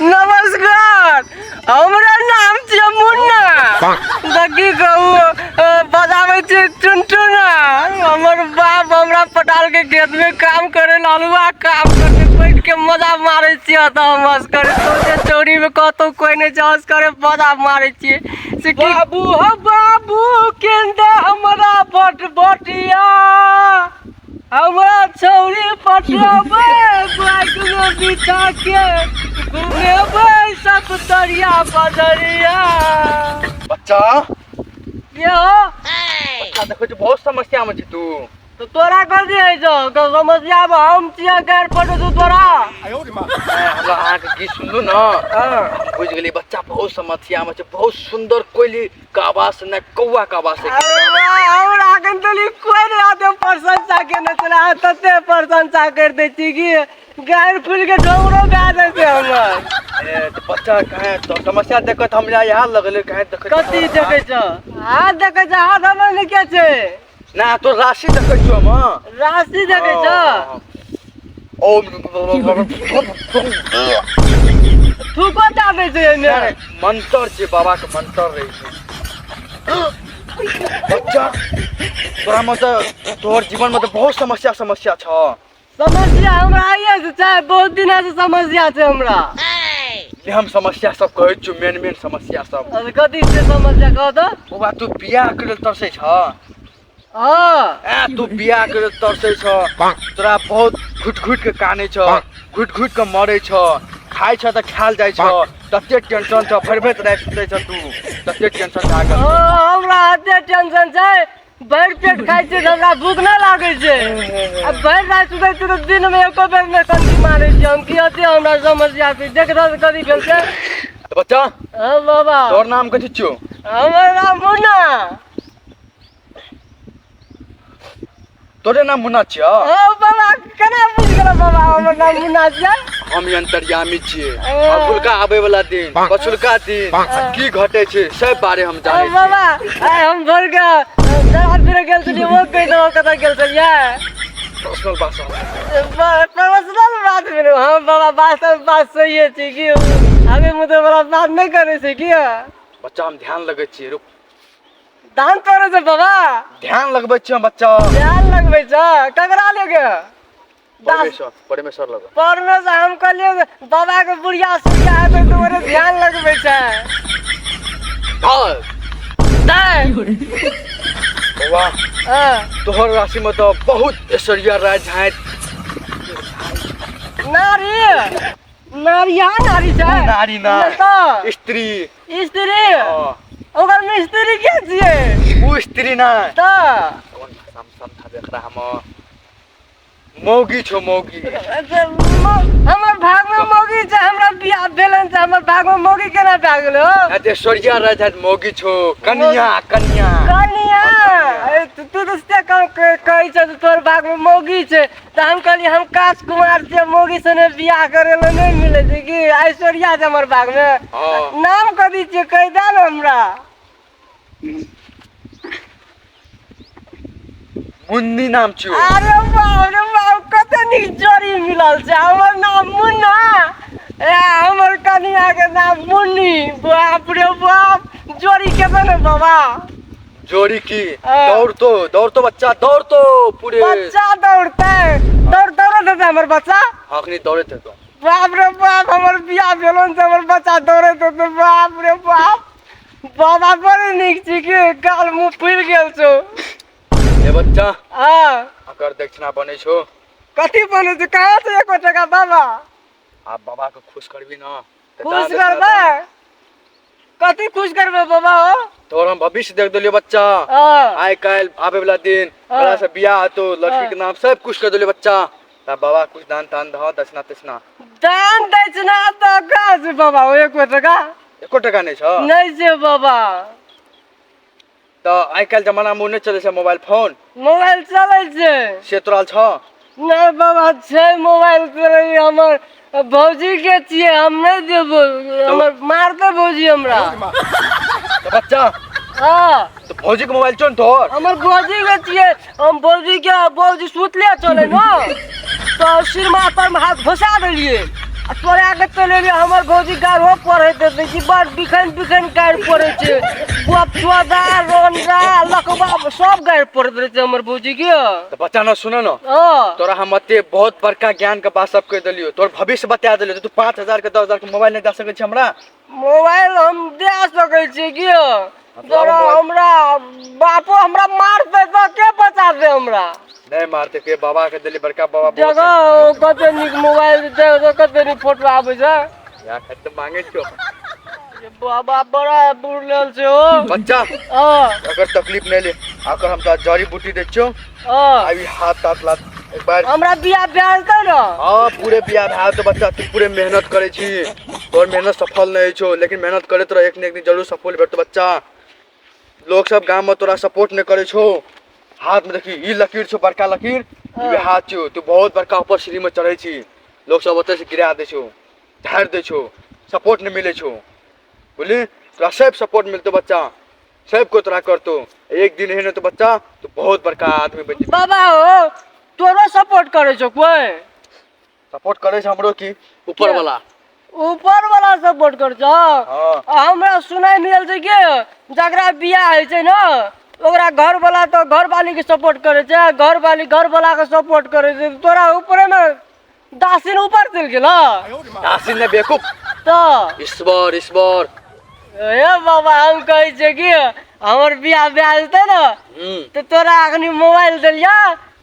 नमस्कार, हमरा नाम छियै मुन्ना। देखी कहू बजाबै छी टुनटुना। हमर बाप हमरा पटाल के खेत में काम करे लालुआ काम करते बैठ के मजा मारे छियै त हंस करे सोचे चोरी में कहतो कोई नहीं हंस करे मजा मारे छियै से बाबू हो बाबू केंदे हमरा बटबटिया हमरा छौरी पटाबे बाइक में बिठा के घूमेबे सब दरिया बदरिया। बच्चा ये हो बच्चा देखो जो बहुत समस्या में छी तू। तो तोरा कर दिए जो समस्या में हम चिया गैर पड़ो तू तोरा हमरा आहाँ के गीत सुनलू ना बुझ गेली बच्चा बहुत समस्या में छै। बहुत सुंदर कोयली का आवाज से कौआ का आवाज से हमरा गंतली कोई नहीं आते प्रशंसा के न चला तते प्रशंसा कर दे छी कि गैर फूल के ढोंगरो गा दे छै हमर। ए तो बच्चा कहे तो समस्या देखत हमरा यहाँ लगले कहे देखत कथि देखे छ हाथ देखे छ हाथ हमर ने के छै ना तो राशि देखै छौ हम राशि देखे छ ओ थूको दाबे छै ने मंत्र छै बाबा के मंत्र रही छै। बच्चा तोरा में तो तोहर जीवन में तो बहुत समस्या छ। समस्या हमरा आइए से छै बहुत दिन से समस्या छै हमरा। ये हम समस्या सब कहै छु मेन समस्या सब। अरे कथि से समस्या कह दो बाबा तू बियाह करे तरसै छ। हां तू बियाह करे तरसै छ तोरा बहुत घुट के कानै छ घुट के मरै छ खाइ छ त खाल जाइ छ तते टेंशन छ भरभर रात सुतै छ तू तते टेंशन छ आगे हमरा अते टेंशन छै भर पेट खाइ छै हमरा भूख ना लागे छै अब भर रात सुतै छै त दिन में एको बेर में कंठी मारै छै हम की अते हमरा समस्या छै देख रह कथि भेल छै। बच्चा हां बाबा तोर नाम कथि छियो। हमर नाम मुन्ना। तोरे नाम मुन्ना छियो। हां बाबा केना बुझ गेल बाबा हमर नाम मुन्ना छै। हम अंतर्यामी छियै अबुलका आबै वाला दिन पछुलका दिन की घटे छै सब बारे हम जानै छी। बाबा आइ हम भर के जरा फिर गेल छलिए वो कहि दो कतऽ गेल छलिए पर्सनल बात पर्सनल बात में हां बाबा बात सही है कि अभी मुझे बड़ा बात नहीं करे छै कि बच्चा हम ध्यान लगै छियै रुक दान तोरे से बाबा ध्यान लगबै छियै बच्चा ध्यान लगबै छ ककरा लेके परमेश्वर लग परमेश्वर हम कहलिए बाबा के बुढ़िया सुइया है तो तोरे ध्यान लगबै छ दे बाबा तोहर राशि में तो बहुत ऐश्वर्या राय झाँट नारी नारिया नारी छै नारी ना तो स्त्री ओकर में स्त्री के छियै वो स्त्री ना तो कौन नाम समझा देख रहा हम मौगी छो मौगी हमर भाग में मौगी छै हमरा बियाह भेलन छै हमर भाग में मौगी केना भए गेलो अते ऐश्वर्या राय झाँट मौगी छो कन्या तू तो से कहै छ तोर भाग में मौगी छै त हम कहली हम काश कुमार से मौगी से ने बियाह करे ले नहीं मिले छै कि ऐश्वर्या छै हमर भाग में नाम कथि छै कहि दे न हमरा। मुन्नी नाम छो। अरे बाप कते नीक जोड़ी मिलल छै हमर नाम मुन्ना हमर कनिया के नाम मुन्नी बाप रे बाप जोड़ी केतना ने बाबा जोड़ी की दौड़ तो बच्चा दौड़ तो पूरे बच्चा दौड़ते हमर बच्चा अखनी दौड़े थे तो बाप रे बाप हमर बियाह भेलन से हमर बच्चा दौड़ते तो बाप रे बाप बाबा बड़ी नीक छी कि गाल मुंह फुल गेल छौ। ए बच्चा अकर दक्षिणा बने छो कथि बने छै कहाँ से 1 टका बाबा आप बाबा को खुश करबी ना खुश करबे कथि खुश करबे बाबा हो तोर हम भविष्य देख देलियो बच्चा आइ काल आवे वाला दिन बड़ा से बियाह हतो लड़की के नाम सब कुछ कर देलियो बच्चा ता बाबा कुछ दान तान दह दक्षिणा तक्षिणा तो कहाँ से बाबा 1 टका नहीं छ नहीं से बाबा तो आइ काल जमाना में नहीं चले छै मोबाइल चले छै से तोरा छ नहीं बाबा छै मोबाइल चले हमर भौजी के छिए हम नहीं देबो हमर मारते भौजी हमरा तो बच्चा तो भौजी के मोबाइल चोन तोर हमर भौजी के छिए हम भौजी सुतले चले न तो तो सिर माथा में हाथ घुसा देलिए आ तोरे आगे चले रे हमर भौजी गारो पड़े दे कि बड़ बिखन बिखन गाड़ पड़े छे बपचोदा रोंडा लकबा सब गाड़ पड़ दे छे हमर भौजी के। तो बच्चा ना सुनो ना, तोरा हम अते बहुत बड़का ज्ञान के बात सब कह दिलियो, तोर भविष्य बता दिलियो। तू 5000 के 10000 के मोबाइल नहीं दे सकै छी हमरा? मोबाइल हम दे सकै छी कि तोरा हमरा बापो हमरा मार दे तो के बचा दे हमरा? नहीं मारते के बाबा के दिली, बड़का बाबा जगह कते निक मोबाइल दे तो कते निक फोटो आबै छै या खत मांगे छो। ये बाबा बड़ा बुरलेल छै हो बच्चा। अगर तकलीफ नहीं ले आकर हम तो जड़ी बूटी दे छो, अभी हाथ काट ला एक बार हमरा बियाह भेलतै न। हां पूरे बियाह भाव तो बच्चा तू पूरे मेहनत करे छी, तोर मेहनत सफल नहीं छो, लेकिन मेहनत करे तो एक न एक दिन जरूर सफल भेटतो बच्चा। लोग सब गांव में तोरा सपोर्ट नहीं करे छो। हाथ में देखी ई लकीर छो, बड़का लकीर ई हाथ छो, तू बहुत बड़का ऊपर सीढ़ी में चढ़े छी। लोग सब ओते से गिरा दे छो, झाड़ दे छो, सपोर्ट नहीं मिले छो। बोली तोरा सब सपोर्ट मिलतो बच्चा, सब को तोरा करतो। एक दिन है न तो बच्चा तू बहुत बड़का आदमी बन जी। बाबा हो तोरो सपोर्ट करे छो कोई? सपोर्ट करे छ हमरो की ऊपर वाला सपोर्ट कर छो। हमरा सुनाई मिलल छै कि जकरा बियाह है छै न ओकरा घर वाला तो घर वाली के सपोर्ट करे छै, घर वाली घर वाला के सपोर्ट करे छै। तोरा ऊपर में दासिन ऊपर चल गेला। दासिन ने बेवकूफ तो ईश्वर ए बाबा हम कहे छै कि हमर बियाह भेलतै न तो तोरा अखनी मोबाइल देलिया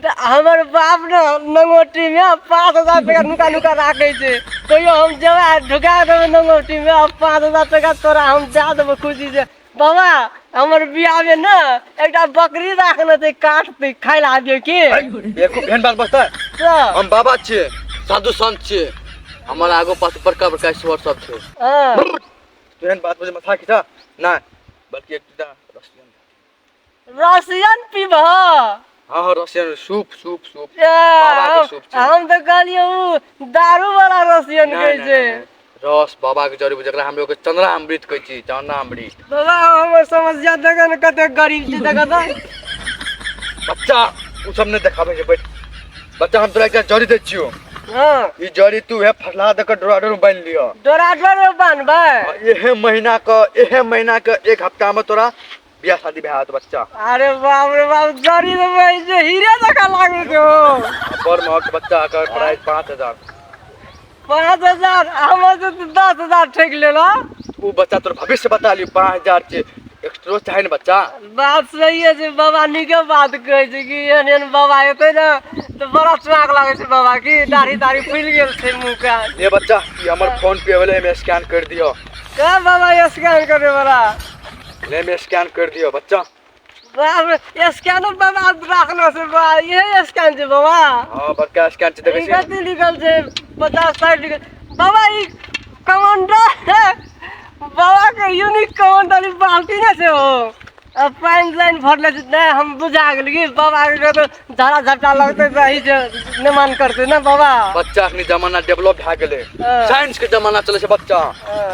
तो हमर बाप न नंगोटी में 5000 टका नुका नुका राखे छै। कहियो हम जेबा ढुका देबै नंगोटी में 5000 टका तोरा हम दे देबै खुशी से। बाबा हमर बियाह में न एकटा बकरी राखने छै काट पे खाइ ला दियो की? बेवकूफ भेन बात बस्ता तो हम बाबा छिए, साधु संत छिए, हमर आगो पास बड़का बड़का ईश्वर सब छै। तुहन बात मुझे माथा खींचा ना, बल्कि एक रसियन पीबा। हाँ रसियन सूप बाबा के सूप छै। हम तो कहलियो दारू वाला रसियन कहै छै। रस बाबा के जड़ी जकरा हम लोग चंद्रा अमृत कहै छी, चंद्रा अमृत। बाबा हमर समस्या देखन कते गरीब छै देख त। बच्चा उ सब ने देखाबे छै बैठ। बच्चा हम तोरा एकटा जड़ी दे छियो, ई जड़ी तू है फसला दे के डोराडोर बांध लियो। डोराडोर बांधबै? एहे महीना के एक हफ्ता में तोरा बियाह शादी भए जात बच्चा। अरे बाप रे बाप जड़ी देबै जे हीरे जका लागै छै हो। बड़ महक बच्चा का प्राइस 5000। 5000 हमर से 10000 ठेक लेला। उ बच्चा तोर भविष्य बता लियो 5000 छै, एक्स्ट्रा चाहे न बच्चा। बात सही है जे बाबा नीके बात कहै छै कि एहन बाबा एतै न तो बड़ा स्वाग लागै छै बाबा की दाढ़ी फुल गेल छै मुंह का। ये बच्चा ये हमर फोन पे वाले में स्कैन कर दियो। का बाबा स्कैन करे वाला? ले में स्कैन कर दियो बच्चा। बाप रे स्कैन बाबा राखलो से बा ये स्कैन छै बाबा। हां बड़का स्कैन छै देखै छी। कते लिखल छै 50-60 लिखल। बाबा ई कमांडर बाबा के यूनिक कमांडर बाल्टी ना छै हो। अब पाइन लाइन भरले छै नै हम बुझा गेल कि बाबा के तो झाड़ा झपटा लगते सही से निमान करते ना बाबा। बच्चा अखनी जमाना डेवलप भए गेलै, साइंस के जमाना चले छै बच्चा।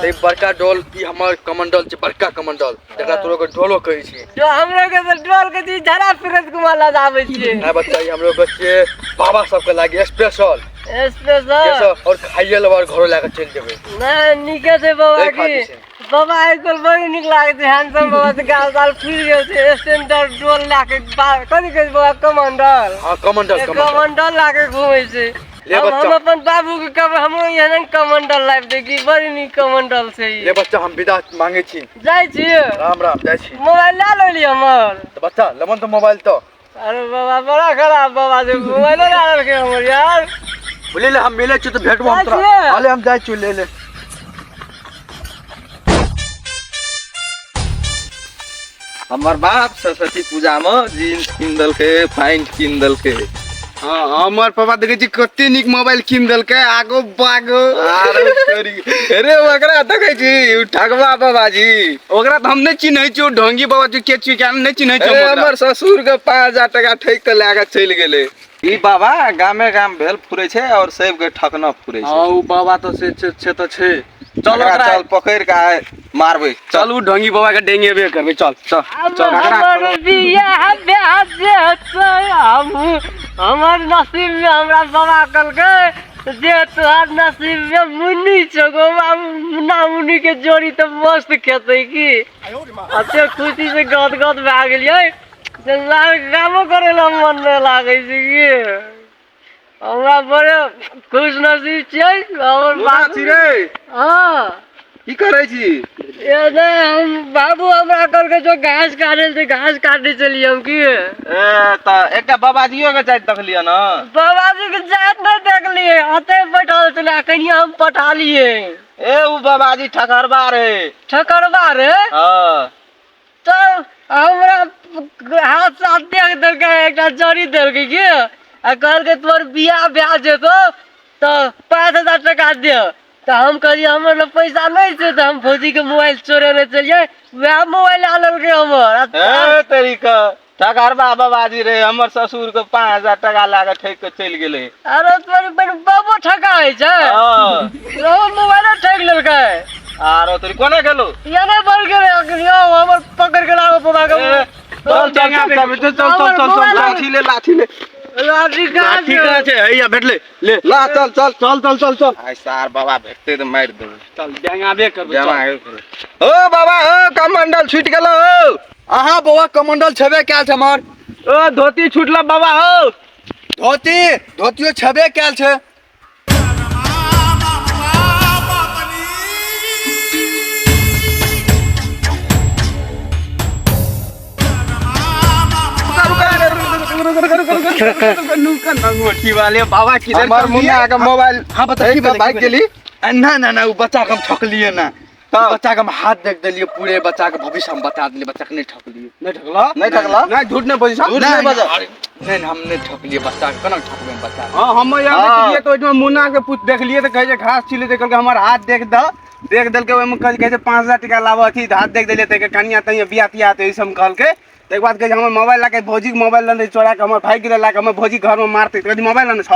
ते बड़का डोल ई हमर कमंडल छै, बड़का कमंडल जेकरा तोरो के डोलो कहै छी। जो हमरो के डोल के जी झाड़ा फिरत कुमार ला जाबै छियै। नै बच्चा ई हमरो के छियै बाबा सब के लागि स्पेशल और खाइए लवर घरो लेके चल जेबै। नै नीके छै बाबा की बाबा आइकल बड़ी निक लागे छै। हैंडसम बाबा से गाल गाल फुल गेल छै। स्टैंडर्ड डोल लाके कथि कहै बाबा कमांडर। हां कमांडर लाके घुमै छै। ले बच्चा हम अपन बाबू के कब हमरो एहन कमांडर लाइफ दे की बड़ी निक कमांडर छै। ले बच्चा हम विदा मांगे छी। जाय छी राम राम जाय छी। मोबाइल ला लेली हमर। तो बच्चा लेमन तो मोबाइल तो। अरे बाबा बड़ा खराब बाबा से मोबाइल ला लेलके हमर यार। बोले ले हम मिले छी तो भेटबो हम तोरा। हाले हम जाय छी ले ले। हमर बाप सरस्वती पूजा में जीन्स किन दलके, पैंट किन दलके। हाँ हमर पापा देखे छी कते निक मोबाइल किन दलके, आगो बागो। अरे ओकरा देखे छी ठगवा बाबाजी, ओकरा त हम नै चिन्है छी, ढंगी बाबा जी के छी, क्या नै चिन्है छी। हमर ससुर के 5000 टका ठेक के लाके चल गेले। ई बाबा गामे गाम भेल फुरे छै और सब के ठकना फुरे छै। हां उ बाबा तो से तो छै। चल पकड़ के मारबे चल उ ढंगी बाबा के डेंगे बे करबे चल चल चल हमर बियाह ब्याह से हमर नसीब में हमरा बाबा कहलकै जे तोहर नसीब में मुन्नी छौ गो मुन्ना मुन्नी के जोड़ी तो मस्त खेतै की अते खुशी से गद गद भए गेलियै से कामो करे ला मन नहीं लागे छै की हमरा बड़े खुश नसीब छियै हमर बाबू रे हाँ की करे छी ये नहीं हम बाबू हमरा कहलकै जो घास काटे से घास काटने चलिए हम की ए त एकटा बाबाजियो के जाइत देखलिए न बाबाजी के जात नहीं देख लिए अते बैठल चला कनिया हम पटा लिए ए उ बाबाजी ठकरबा रे ठकरबा रे हां तो हमरा हाथ साथ देख देलकै एकटा जड़ी देलकै की आ कहलकै तोर बियाह ब्याह जेतो तो 5000 टका दे तो हम कहलिए हमर न पैसा नहीं छै तो हम फौजी के मोबाइल चोरेने चलिए वह मोबाइल आ लेलकै हमर ए तरीका ठकरबा बाबाजी रे हमर ससुर के 5000 टका लागे ठक के चल गेले अरे तोर बन बाबू ठका है छै हां रो मोबाइल ठक लेलकै आरो तोरी कोने गेलो ये नहीं बोल के यो हमर पकड़ के लाओ बाबा के चल चल चल लाठी ले लाठी का ठीक छै हैया भेटले ले ला चल चल चल चल चल चल आई सार बाबा भेटते तो मार देबे चल डेंगा बे करबे चल ओ बाबा ओ कमंडल छूट गेलो ओ अहाँ बाबा कमंडल छबे कैल छै हमर ओ धोती छूटला बाबा हो धोतियो छबे कैल छै वाले बाबा किधर हमर मुन्ना के मोबाइल हाँ बता की बाइक गेली ना ना ना वो बच्चा के हम ठकलिए ना बच्चा के हम हाथ देख देलिए पूरे बच्चा के भविष्य हम बता देलिए बच्चा के नहीं ठकलिए नहीं ठगला नहीं ठगला नहीं झूठ नहीं बोली झूठ नहीं बजा नहीं हम नहीं ठकलिए बच्चा के केना ठकबे बच्चा हां हम यहाँ देखलिए तो इसमें मुन्ना के पूछ देख लिए तो कहे जे घास छिले तो कहल हमर हाथ देख द देख देल के ओमे कहे जे 5000 टका लावा थी हाथ देख देले त कनिया तई बिया तिया तो ई सब कहल के एक बात कहे हमर मोबाइल लाके भौजी के मोबाइल लने चोरा के हमर भाई के लाके हमर भौजी घर में मारते कहे मोबाइल लने छ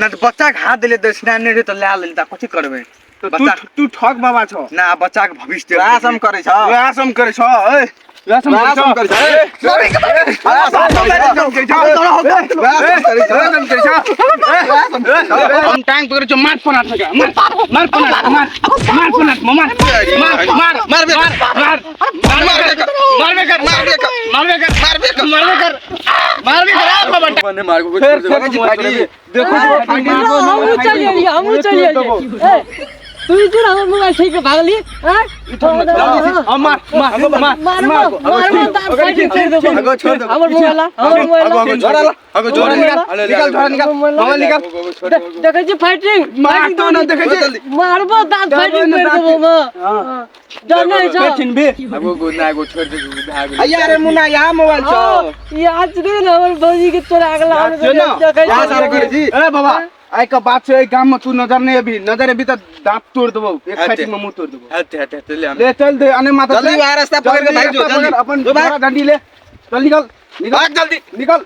ना तो बच्चा के हाथ दिले दक्षिणा नहीं रे तो ले ले ता कथि करबे तो तू ठग बाबा छ ना बच्चा के भविष्य वहाँ सम करे छ वहाँ सम करे छ ए वहाँ सम करे छ हम टांग पकड़ छ मार पना ठगा मार पना मार मार मने मार को देखो हम चलिए हम चलिए तू इधर हमर मोबाइल ठीक के भागली हैं मार छोड़ दे हमर मोबाइल जोड़ा निकाल मोबाइल निकाल देखे छी फाइटिंग मार तो ना देखे छी जल्दी मारबो दांत फाइटिंग कर देबो म डर नहीं छ चिन्बे अगो गो ना गो छोड़ दे भाग अయ్యా रे मुन्ना यहाँ मोबाइल छ ये आज रे हमर भौजी के चोरा के लान देखे छी ए बाबा आई का बात से काम में तू नजर नहीं अभी तो दांत तोड़ देबो एक फाइटिंग में मुंह तोड़ देबो हट ले चल दे अने माता जल्दी आ रास्ता पकड़ के भाग जो जल्दी अपन दोबारा डंडी ले चल निकल भाग जल्दी निकल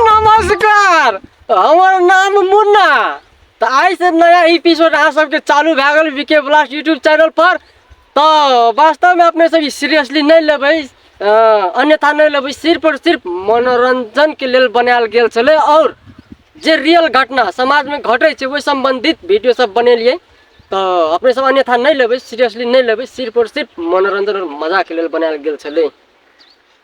नमस्कार हमर नाम मुन्ना तो आज से नया एपिसोड आप सबके चालू भए गेल वीके ब्लास्ट यूट्यूब चैनल पर तो वास्तव में अपने सब सीरियसली नहीं लेबै अन्यथा नहीं लेबै सिर्फ और सिर्फ मनोरंजन के लेल बनायल गेल छलै और जे रियल घटना समाज में घटे छै ओहि संबंधित वीडियो सब बनेलिए तो अपने सब अन्यथा नहीं लेबै सीरियसली नहीं लेबै सिर्फ और सिर्फ मनोरंजन और मजा के लेल बनायल गेल छलै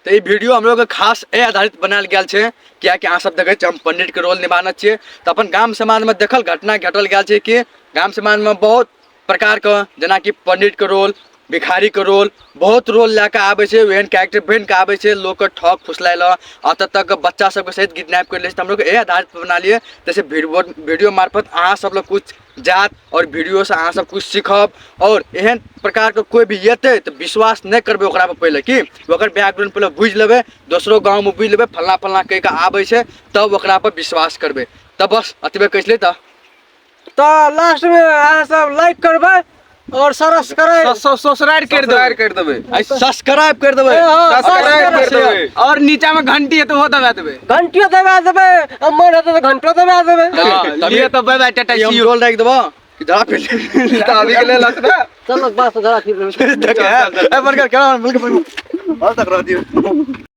तो ये वीडियो हम लोग खास ए आधारित बनाल गेल छै क्या कि अहाँ सब देखे छियै हम पंडित के रोल निभाना छियै तो अपन गाम समाज में देखल घटना घटल गेल छै कि गाम समाज में बहुत प्रकार के जेना कि पंडित के रोल भिखारी के रोल बहुत रोल लेके आबे छै एहन कैरेक्टर बन के आबे छै लोग के ठग फुसलाइल अत तक बच्चा सबके सहित किडनैप कर ले हम लोग ए आधारित बना लिए जैसे वीडियो मार्फत अहाँ सब लोग कुछ जात और वीडियो से अहाँ सब कुछ सीखब और एहन प्रकार के कोई भी येते तो विश्वास नहीं करबे ओकरा पर पहले कि ओकर बैकग्राउंड पहले बुझ लेबे दोसरो गाँव में बुझ लेबे फलना फलना कह के आबे छै तब ओकरा पर विश्वास करबे तब बस अतबे कैसले तो लास्ट में अहाँ सब लाइक करबै और सब्सक्राइब सब्सक्राइब कर सब्सक्राइब दो कर देबे सब्सक्राइब कर देबै सब्सक्राइब कर देबे और नीचा में घंटी है तो वो दबा देबे घंटियो दबा देबे अब मन हेतै तो घंटो दबा देबे तभी ये तो बाय बाय टाटा हम सी यू रोल रख देबो कि धरा पे अभी के ले लत ना चल बस धरा फिर देख ए बरकर क्या बोल के बोल तक रह दियो